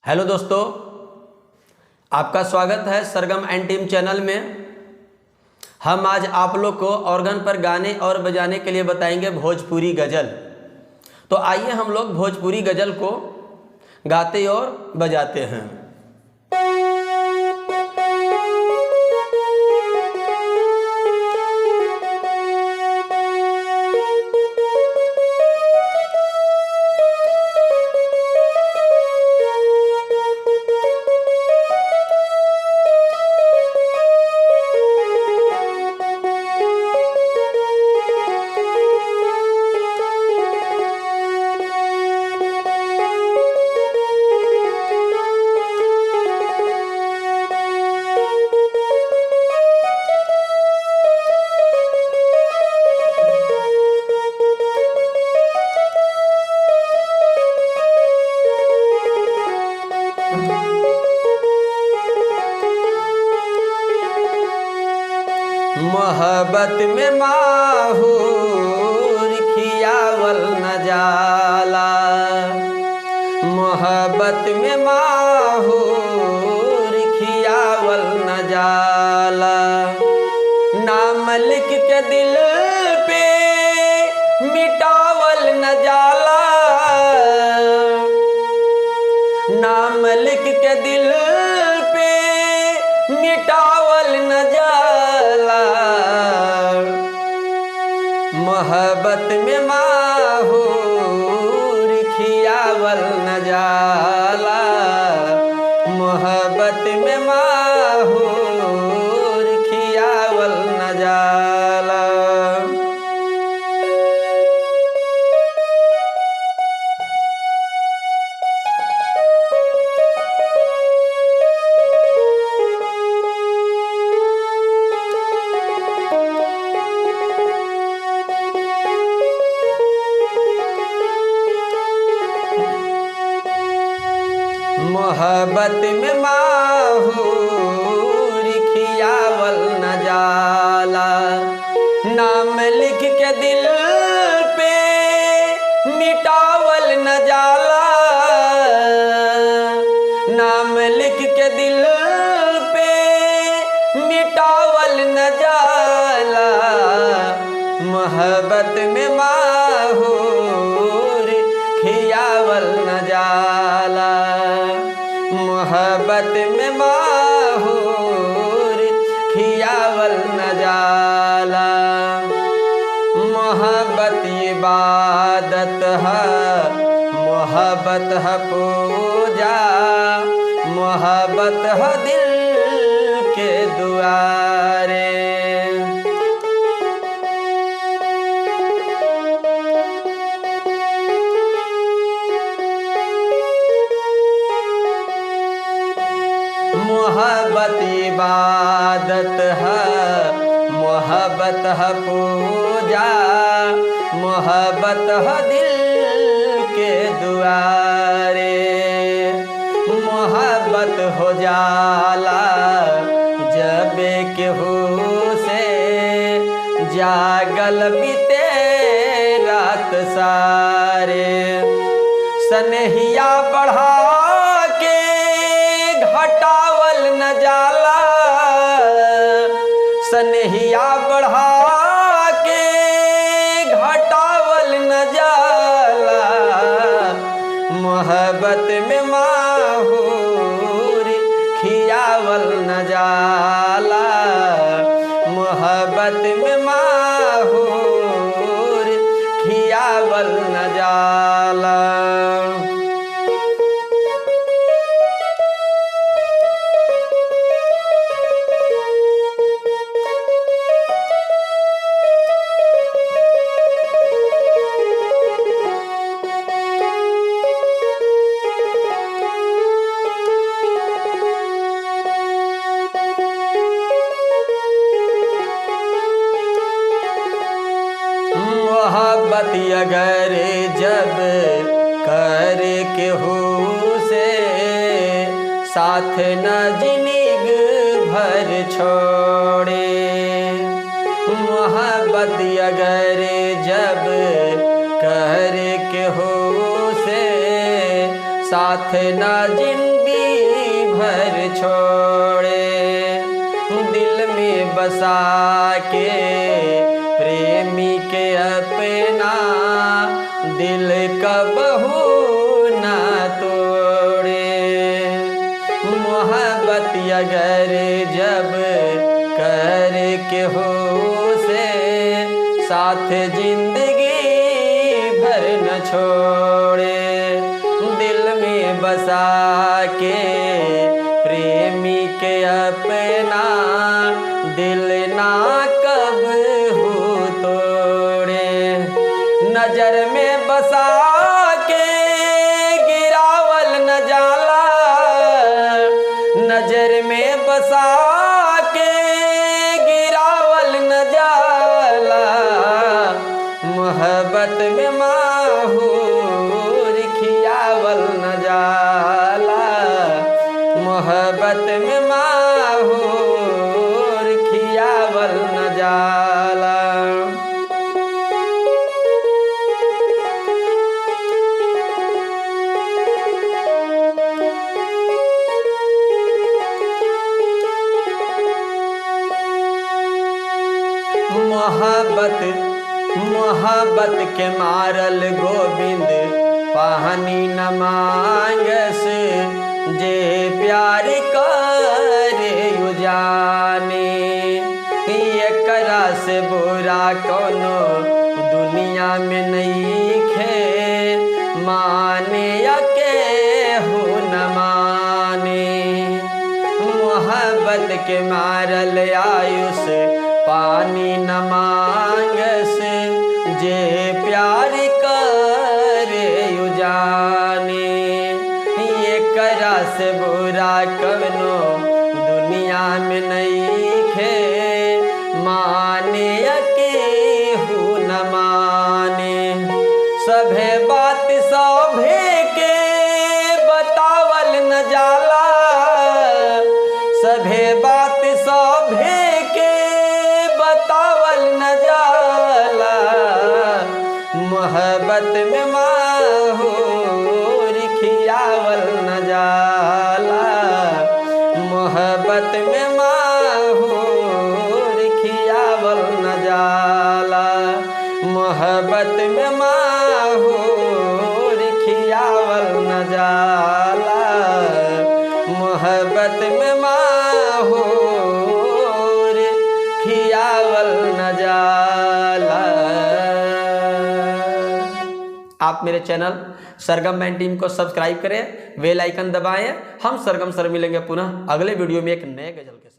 Hello दोस्तों, आपका स्वागत है सरगम एंड टीम चैनल में। हम आज आप लोग को ऑर्गन पर गाने और बजाने के लिए बताएंगे भोजपुरी गज़ल। तो आइए हम लोग भोजपुरी गज़ल को गाते और बजाते हैं। मोहब्बत में माहूर खियावल न जाला, मोहब्बत में माहूर खियावल न जाला। नाम लिख के दिल पे मिटावल न जाला, नाम लिख के दिल पे मिटावल न जाला। मोहब्बत में माहूर खियावल न जाला, मोहब्बत में माहूर खियावल न जाला। मोहब्बत में माहूर खियावल न जाला, नाम लिख के दिल पे मिटावल न जाला, नाम लिख के दिल पे मिटावल न जाला। मोहब्बत में माहूर खियावल न जाला, मोहब्बत में माहूर खियावल न जाला। मोहब्बत इबादत है, मोहब्बत है पूजा, मोहब्बत है दिल के दुआरे। मोहब्बत इबादत है, मोहब्बत है पूजा, मोहब्बत है दिल के दुआरे। मोहब्बत हो जाला जब केहू से जागल बीते रात सारे। सनहिया बढ़ा घटावल न जाला, सनहिया बढ़ा के घटावल न जाला। मोहब्बत में माहूर खियावल न जाला, मोहब्बत में माहूर खियावल न जाला। मोहब्बत अगर जब कर केहू से साथ न जिंदग भर छोड़े। मोहब्बत अगर जब कर केहू से साथ ना जिंदगी भर छोड़े, दिल में बसा के प्रेमी के अपना दिल कबहू ना तोड़े। मोहब्बत अगर जब कर के हो से, साथ जिंदगी भर न छोड़े, दिल में बसा के प्रेमी के अपना दिल ना कबहू तोड़े। नजर में बसा के गिरावल न जाला, नजर में बसा के गिरावल न जाला, मोहब्बत में माहूर खियावल न जाला, मोहब्बत में माहूर खियावल न जाला। मोहब्बत के मारल गोविंद पानी न मांगस, जे प्यार करे यू जाने, एकरा से बुरा कोनो दुनिया में नहीं खे, माने या केहू न माने। मोहब्बत के मारल आयुष पानी न मांगस, जे प्यार करे यू जाने, एकरा से बुरा कवनो दुनिया में नहीं खे, माने या केहू न माने। सभे बात सभे के बतावल न जाला, सभे बात सभे के बतावल न जाला, मोहब्बत में माहूर खियावल न जाला, मोहब्बत में माहूर खियावल न जाला, मोहब्बत में माहूर खियावल न जाला, मोहब्बत में माहूर खियावल न जाला। आप मेरे चैनल सरगम मैन टीम को सब्सक्राइब करें, बेल आइकन दबाएं। हम सरगम सर मिलेंगे पुनः अगले वीडियो में एक नए गजल के